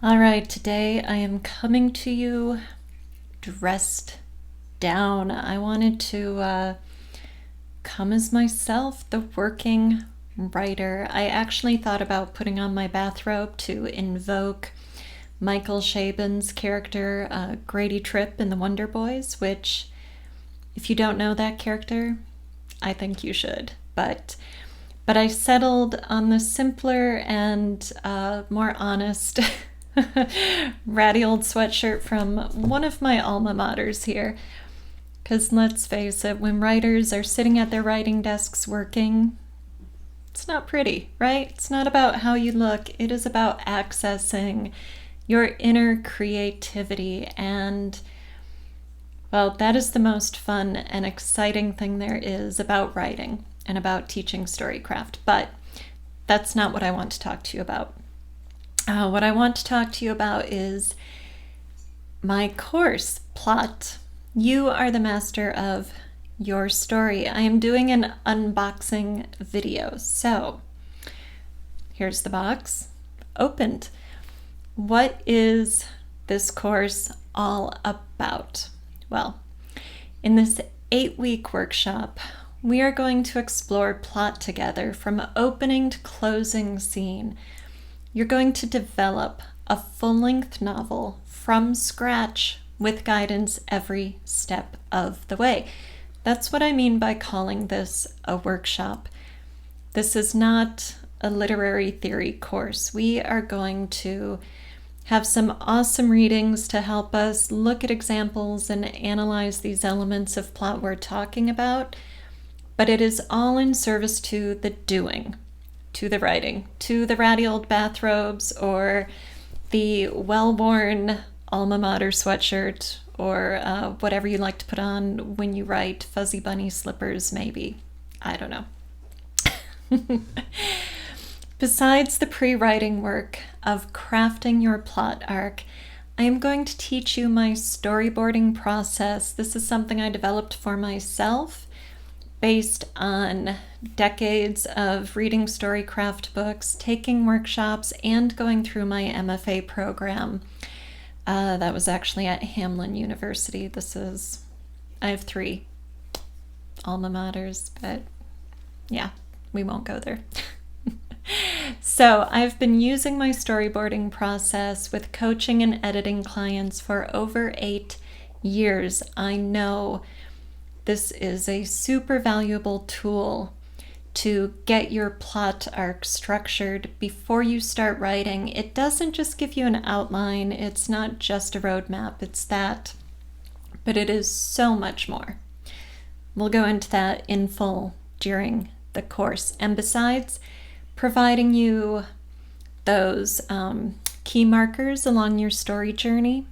All right, today I am coming to you dressed down. I wanted to come as myself, the working writer. I actually thought about putting on my bathrobe to invoke Michael Chabon's character, Grady Tripp in The Wonder Boys, which, if you don't know that character, I think you should. But I settled on the simpler and more honest ratty old sweatshirt from one of my alma maters here. Because let's face it, when writers are sitting at their writing desks working, it's not pretty, right? It's not about how you look. It is about accessing your inner creativity. And, well, that is the most fun and exciting thing there is about writing and about teaching storycraft. But that's not what I want to talk to you about. What I want to talk to you about is my course, Plot. You are the master of your story. I am doing an unboxing video. So here's the box, opened. What is this course all about? Well, in this 8-week workshop, we are going to explore plot together from opening to closing scene. You're going to develop a full-length novel from scratch with guidance every step of the way. That's what I mean by calling this a workshop. This is not a literary theory course. We are going to have some awesome readings to help us look at examples and analyze these elements of plot we're talking about, but it is all in service to the doing, to the writing, to the ratty old bathrobes or the well-worn alma mater sweatshirt or whatever you like to put on when you write, fuzzy bunny slippers maybe. I don't know. Besides the pre-writing work of crafting your plot arc, I am going to teach you my storyboarding process. This is something I developed for myself based on decades of reading storycraft books, taking workshops, and going through my MFA program. That was actually at Hamline University. I have 3 alma maters, but yeah, we won't go there. So I've been using my storyboarding process with coaching and editing clients for over 8 years. I know this is a super valuable tool to get your plot arc structured before you start writing. It doesn't just give you an outline. It's not just a roadmap. It's that, but it is so much more. We'll go into that in full during the course. And besides providing you those key markers along your story journey,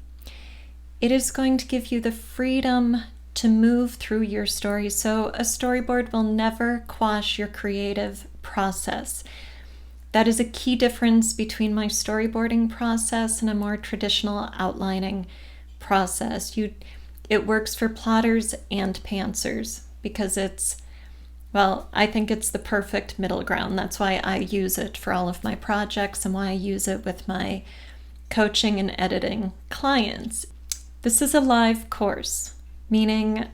it is going to give you the freedom to move through your story. So a storyboard will never quash your creative process. That is a key difference between my storyboarding process and a more traditional outlining process. It works for plotters and pantsers because I think it's the perfect middle ground. That's why I use it for all of my projects and why I use it with my coaching and editing clients. This is a live course, meaning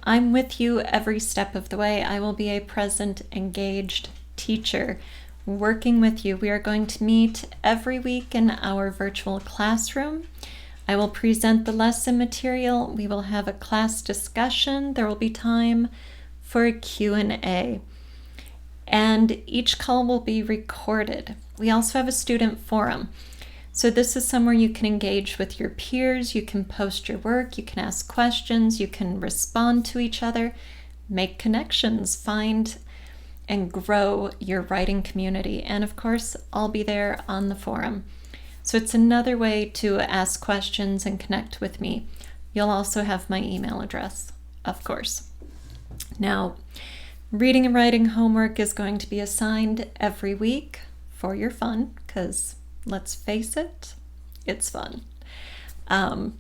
I'm with you every step of the way. I will be a present, engaged teacher working with you. We are going to meet every week in our virtual classroom. I will present the lesson material. We will have a class discussion. There will be time for a Q&A. And each call will be recorded. We also have a student forum. So this is somewhere you can engage with your peers, you can post your work, you can ask questions, you can respond to each other, make connections, find and grow your writing community. And of course, I'll be there on the forum. So it's another way to ask questions and connect with me. You'll also have my email address, of course. Now, reading and writing homework is going to be assigned every week for your fun, because let's face it, it's fun. All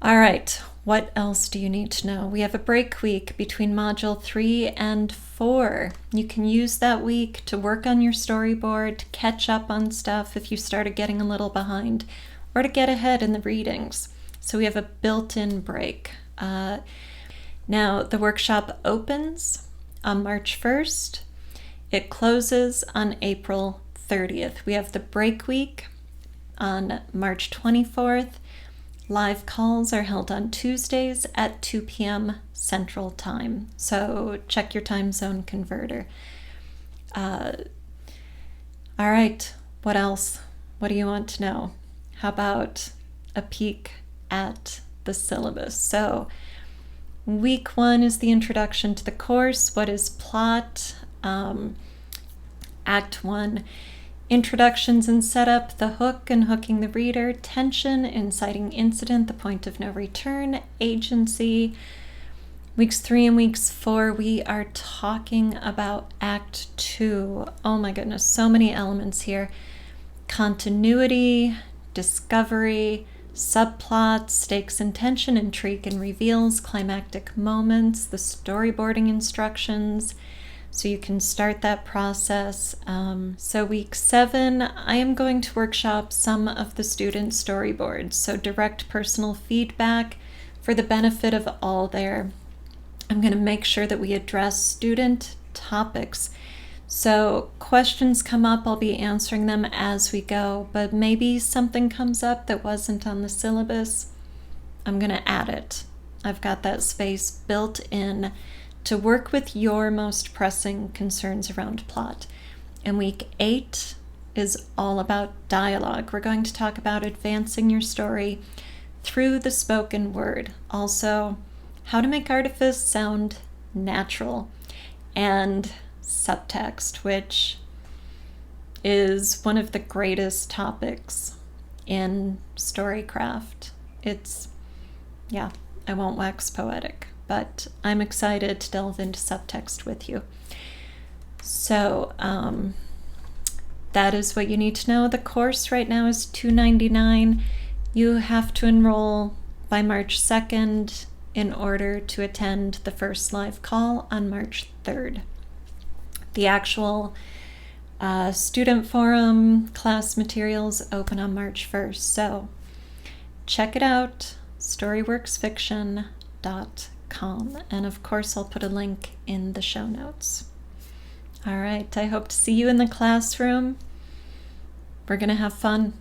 right, What else do you need to know? We have a break week between Module 3 and 4. You can use that week to work on your storyboard, to catch up on stuff if you started getting a little behind, or to get ahead in the readings. So we have a built-in break. Now, the workshop opens on March 1st. It closes on April 30th. We have the break week on March 24th. Live calls are held on Tuesdays at 2 p.m. Central Time. So check your time zone converter. All right, what else? What do you want to know? How about a peek at the syllabus? So week 1 is the introduction to the course. What is plot? Act 1, introductions and setup, the hook and hooking the reader, tension, inciting incident, the point of no return, agency. Weeks 3 and weeks 4, we are talking about Act 2. Oh my goodness, so many elements here. Continuity, discovery, subplots, stakes and tension, intrigue and reveals, climactic moments, the storyboarding instructions. So you can start that process. So week 7, I am going to workshop some of the student storyboards. So direct personal feedback for the benefit of all there. I'm going to make sure that we address student topics. So questions come up, I'll be answering them as we go, but maybe something comes up that wasn't on the syllabus. I'm going to add it. I've got that space built in to work with your most pressing concerns around plot. And week 8 is all about dialogue. We're going to talk about advancing your story through the spoken word. Also, how to make artifice sound natural, and subtext, which is one of the greatest topics in storycraft. I won't wax poetic, but I'm excited to delve into subtext with you. So that is what you need to know. The course right now is $299. You have to enroll by March 2nd in order to attend the first live call on March 3rd. The actual student forum class materials open on March 1st. So check it out, storyworksfiction.com. And of course, I'll put a link in the show notes. All right, I hope to see you in the classroom. We're going to have fun.